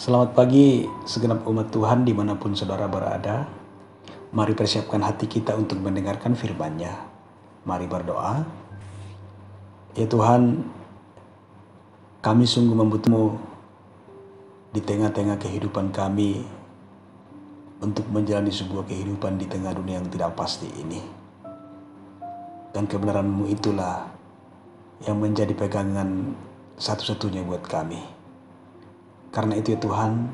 Selamat pagi segenap umat Tuhan dimanapun saudara berada. Mari persiapkan hati kita untuk mendengarkan firman-Nya. Mari berdoa. Ya Tuhan, kami sungguh membutuhmu di tengah-tengah kehidupan kami untuk menjalani sebuah kehidupan di tengah dunia yang tidak pasti ini. Dan kebenaran-Mu itulah yang menjadi pegangan satu-satunya buat kami. Karena itu ya Tuhan,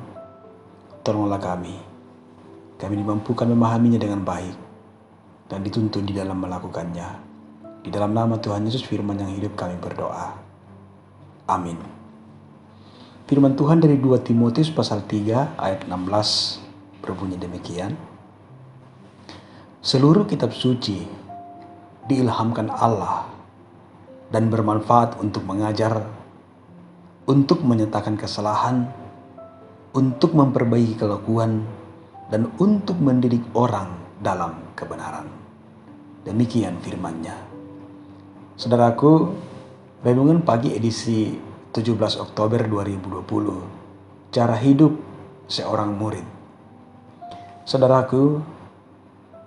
tolonglah kami. Kami dimampukan memahaminya dengan baik dan dituntun di dalam melakukannya. Di dalam nama Tuhan Yesus firman yang hidup kami berdoa. Amin. Firman Tuhan dari 2 Timotius pasal 3 ayat 16 berbunyi demikian. Seluruh kitab suci diilhamkan Allah dan bermanfaat untuk mengajar, untuk menyatakan kesalahan, untuk memperbaiki kelakuan, dan untuk mendidik orang dalam kebenaran. Demikian firman-Nya. Saudaraku, renungan pagi edisi 17 Oktober 2020, cara hidup seorang murid. Saudaraku,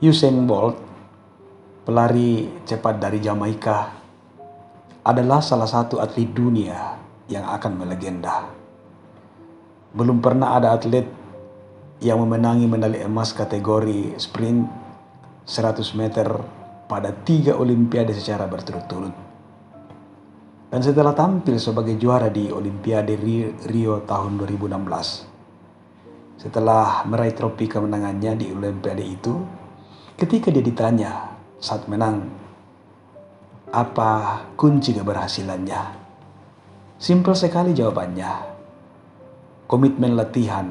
Usain Bolt, pelari cepat dari Jamaika, adalah salah satu atlet dunia yang akan melegenda. Belum pernah ada atlet yang memenangi medali emas kategori sprint 100 meter pada 3 olimpiade secara berturut-turut. Dan setelah tampil sebagai juara di Olimpiade Rio tahun 2016, setelah meraih trofi kemenangannya di olimpiade itu, ketika dia ditanya saat menang, apa kunci keberhasilannya? Simpel sekali jawabannya. Komitmen latihan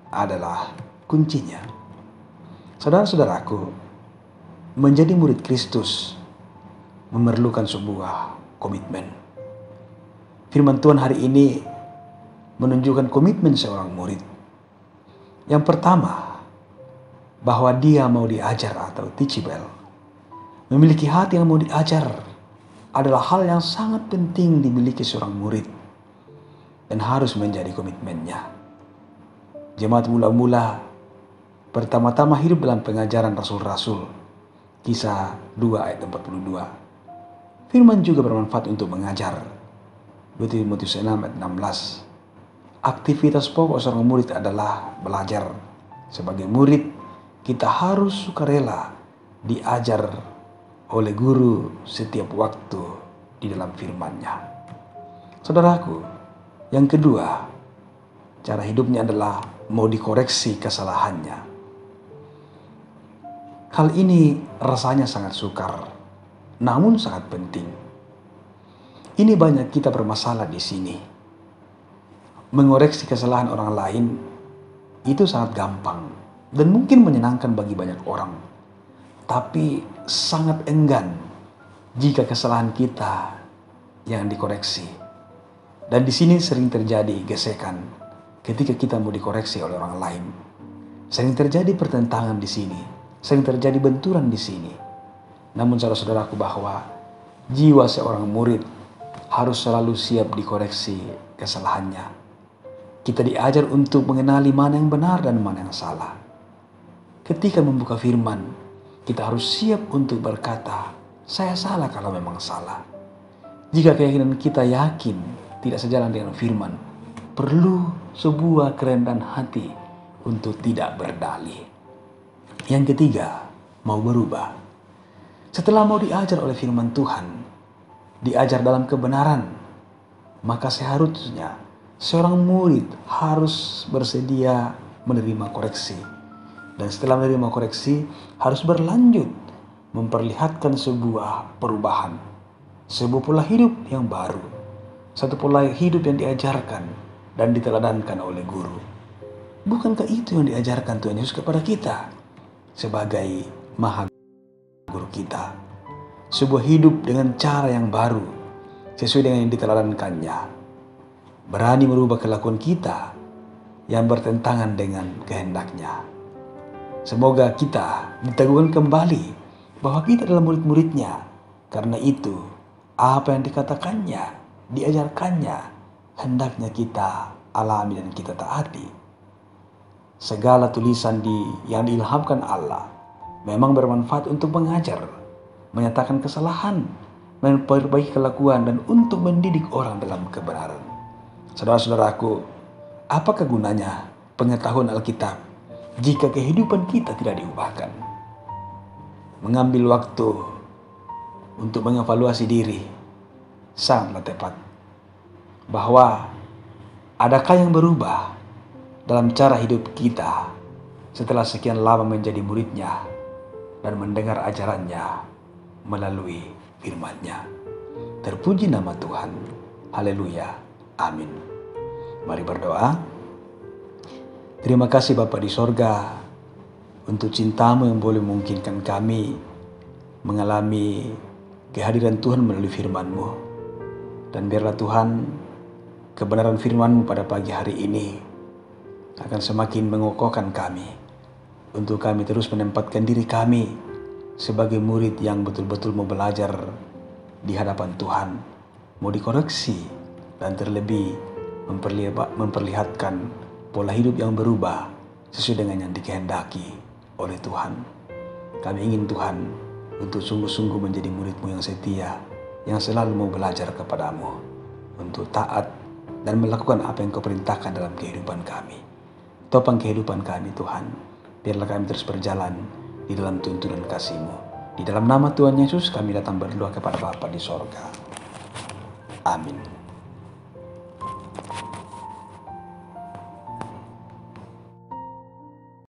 adalah kuncinya. Saudara-saudaraku, menjadi murid Kristus memerlukan sebuah komitmen. Firman Tuhan hari ini menunjukkan komitmen seorang murid. Yang pertama, bahwa dia mau diajar atau teachable. Memiliki hati yang mau diajar adalah hal yang sangat penting dimiliki seorang murid dan harus menjadi komitmennya. Jemaat mula-mula pertama-tama hidup dalam pengajaran rasul-rasul, Kisah 2 ayat 42. Firman juga bermanfaat untuk mengajar, 2 Timotius 6 ayat 16. Aktivitas pokok seorang murid adalah belajar. Sebagai murid, kita harus sukarela diajar oleh guru setiap waktu di dalam firman-Nya. Saudaraku, yang kedua, cara hidupnya adalah mau dikoreksi kesalahannya. Hal ini rasanya sangat sukar, namun sangat penting. Ini banyak kita bermasalah di sini. Mengoreksi kesalahan orang lain itu sangat gampang dan mungkin menyenangkan bagi banyak orang. Tapi sangat enggan jika kesalahan kita yang dikoreksi. Dan di sini sering terjadi gesekan ketika kita mau dikoreksi oleh orang lain. Sering terjadi pertentangan di sini, sering terjadi benturan di sini. Namun saudara-saudaraku, bahwa jiwa seorang murid harus selalu siap dikoreksi kesalahannya. Kita diajar untuk mengenali mana yang benar dan mana yang salah. Ketika membuka firman, kita harus siap untuk berkata, saya salah kalau memang salah. Jika keyakinan kita yakin tidak sejalan dengan firman, perlu sebuah kerendahan hati untuk tidak berdalih. Yang ketiga, mau berubah. Setelah mau diajar oleh firman Tuhan, diajar dalam kebenaran, maka seharusnya seorang murid harus bersedia menerima koreksi. Dan setelah menerima koreksi, harus berlanjut memperlihatkan sebuah perubahan. Sebuah pola hidup yang baru. Satu pola hidup yang diajarkan dan diteladankan oleh guru. Bukankah itu yang diajarkan Tuhan Yesus kepada kita sebagai Maha Guru kita? Sebuah hidup dengan cara yang baru, sesuai dengan yang diteladankannya. Berani merubah kelakuan kita yang bertentangan dengan kehendaknya. Semoga kita diteguhkan kembali bahwa kita adalah murid-muridnya. Karena itu, apa yang dikatakannya, diajarkannya, hendaknya kita alami dan kita taati. Segala tulisan yang diilhamkan Allah memang bermanfaat untuk mengajar, menyatakan kesalahan, memperbaiki kelakuan, dan untuk mendidik orang dalam kebenaran. Saudara-saudaraku, apakah gunanya pengetahuan Alkitab jika kehidupan kita tidak diubahkan? Mengambil waktu untuk mengevaluasi diri sangatlah tepat. Bahwa adakah yang berubah dalam cara hidup kita setelah sekian lama menjadi muridnya dan mendengar ajarannya melalui firman-Nya. Terpuji nama Tuhan. Haleluya. Amin. Mari berdoa. Terima kasih Bapa di sorga untuk cinta-Mu yang boleh memungkinkan kami mengalami kehadiran Tuhan melalui firman-Mu. Dan biarlah Tuhan, kebenaran firman-Mu pada pagi hari ini akan semakin mengokohkan kami untuk kami terus menempatkan diri kami sebagai murid yang betul-betul mau belajar di hadapan Tuhan, mau dikoreksi dan terlebih memperlihatkan pola hidup yang berubah sesuai dengan yang dikehendaki oleh Tuhan. Kami ingin Tuhan untuk sungguh-sungguh menjadi murid-Mu yang setia, yang selalu mau belajar kepadamu, untuk taat dan melakukan apa yang Kau perintahkan dalam kehidupan kami. Topang kehidupan kami Tuhan, biarlah kami terus berjalan di dalam tuntunan kasih-Mu. Di dalam nama Tuhan Yesus kami datang berdoa kepada Bapa di sorga. Amin.